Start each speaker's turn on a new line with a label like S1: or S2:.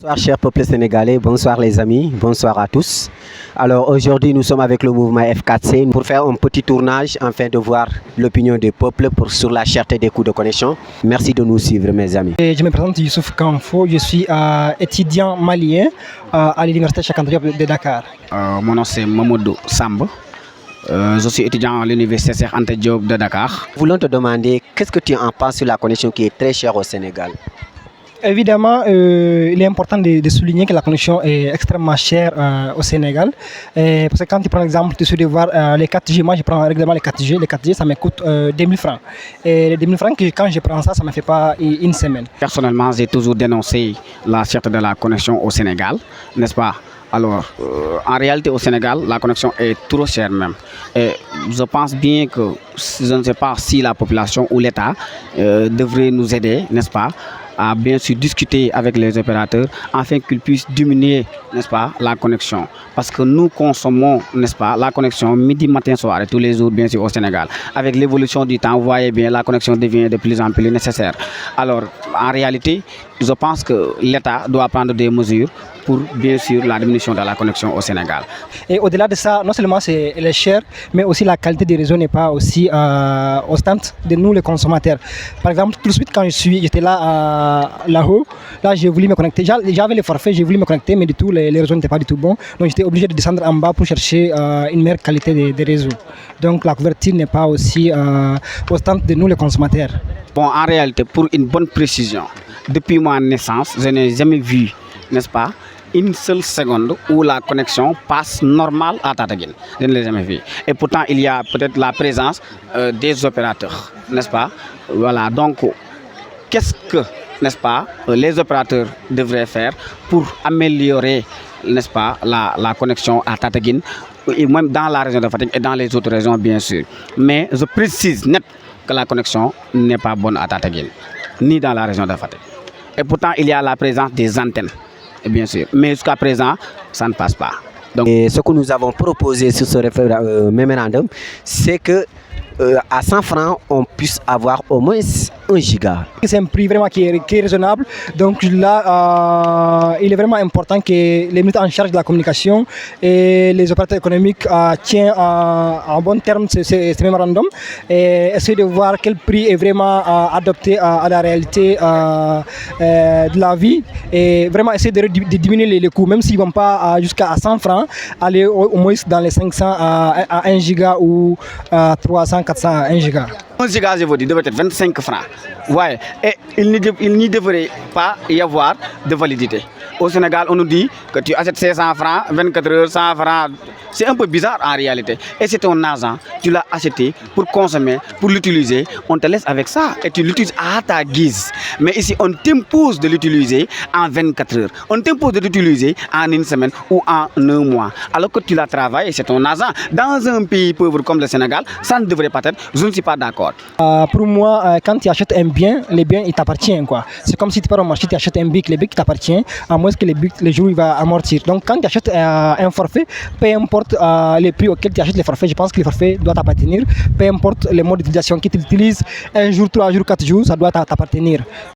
S1: Bonsoir cher peuple sénégalais, bonsoir les amis, bonsoir à tous. Alors aujourd'hui nous sommes avec le mouvement F4C pour faire un petit tournage afin de voir l'opinion du peuple sur la cherté des coûts de connexion. Merci de nous suivre mes amis.
S2: Je me présente Youssouf Kamfo, je suis étudiant malien à l'université Cheikh Anta Diop de Dakar.
S3: Mon nom c'est Mamadou Samb. Je suis étudiant à l'université Cheikh Anta Diop de Dakar.
S1: Voulons te demander qu'est-ce que tu en penses sur la connexion qui est très chère au Sénégal?
S2: Évidemment, il est important de souligner que la connexion est extrêmement chère au Sénégal. Parce que quand tu prends l'exemple, tu de voir les 4G, moi je prends régulièrement les 4G. Les 4G, ça me coûte 2000 francs. Et les 2000 francs, quand je prends ça, ça ne me fait pas une semaine.
S3: Personnellement, j'ai toujours dénoncé la cherté de la connexion au Sénégal, n'est-ce pas? Alors, en réalité, au Sénégal, la connexion est trop chère même. Et je pense bien que, je ne sais pas si la population ou l'État devrait nous aider, n'est-ce pas, à bien sûr discuter avec les opérateurs afin qu'ils puissent diminuer, n'est-ce pas, la connexion. Parce que nous consommons, n'est-ce pas, la connexion midi, matin, soir et tous les jours, bien sûr, au Sénégal. Avec l'évolution du temps, vous voyez bien, la connexion devient de plus en plus nécessaire. Alors, en réalité, je pense que l'État doit prendre des mesures pour, bien sûr, la diminution de la connexion au Sénégal.
S2: Et au-delà de ça, non seulement elle est chère, mais aussi la qualité des réseaux n'est pas aussi constante de nous, les consommateurs. Par exemple, tout de suite, quand j'étais là-haut, là, j'ai voulu me connecter. J'avais les forfaits, j'ai voulu me connecter, mais du tout, les réseaux n'étaient pas du tout bons. Donc, j'étais obligé de descendre en bas pour chercher une meilleure qualité des réseaux. Donc, la couverture n'est pas aussi constante de nous, les consommateurs.
S3: Bon, en réalité, pour une bonne précision, depuis ma naissance, je n'ai jamais vu, n'est-ce pas, une seule seconde où la connexion passe normale à Tataguine. Je ne l'ai jamais vu. Et pourtant, il y a peut-être la présence des opérateurs, n'est-ce pas? Voilà, donc, qu'est-ce que, n'est-ce pas, les opérateurs devraient faire pour améliorer, n'est-ce pas, la connexion à Tataguine, et même dans la région de Fatick et dans les autres régions, bien sûr. Mais je précise net que la connexion n'est pas bonne à Tataguine, ni dans la région de Fatick. Et pourtant, il y a la présence des antennes, bien sûr. Mais jusqu'à présent, ça ne passe pas.
S1: Donc, et ce que nous avons proposé sur ce mémorandum, c'est que à 100 francs, on puisse avoir au moins 1 giga.
S2: C'est un prix vraiment qui est raisonnable. Donc là, il est vraiment important que les minutes en charge de la communication et les opérateurs économiques tiennent en bon terme ce mémorandum et essayer de voir quel prix est vraiment adapté à la réalité de la vie et vraiment essayer de diminuer les coûts, même s'ils ne vont pas jusqu'à 100 francs, aller au moins dans les 500 à 1 giga ou 300, 400 à 1 giga.
S3: 1 giga, je vous dis, devrait être 25 francs. Ouais. Et il n'y devrait pas y avoir de validité. Au Sénégal, on nous dit que tu achètes 500 francs, 24 heures, 100 francs. C'est un peu bizarre en réalité. Et c'est ton argent, tu l'as acheté pour consommer, pour l'utiliser. On te laisse avec ça et tu l'utilises à ta guise. Mais ici, on t'impose de l'utiliser en 24 heures. On t'impose de l'utiliser en 1 semaine ou en 1 mois. Alors que tu l'as travaillé, c'est ton argent. Dans un pays pauvre comme le Sénégal, ça ne devrait pas être. Je ne suis pas d'accord.
S2: Pour moi, quand tu achètes un bien, les biens, ils t'appartiennent. C'est comme si tu pars au marché, tu achètes un bic, les bics t'appartiennent, à moins que les jours il va amortir. Donc quand tu achètes un forfait, peu importe les prix auxquels tu achètes les forfaits, je pense que les forfaits doivent t'appartenir. Peu importe les modes d'utilisation que tu utilises, 1 jour, 3 jours, 4 jours, ça doit t'appartenir.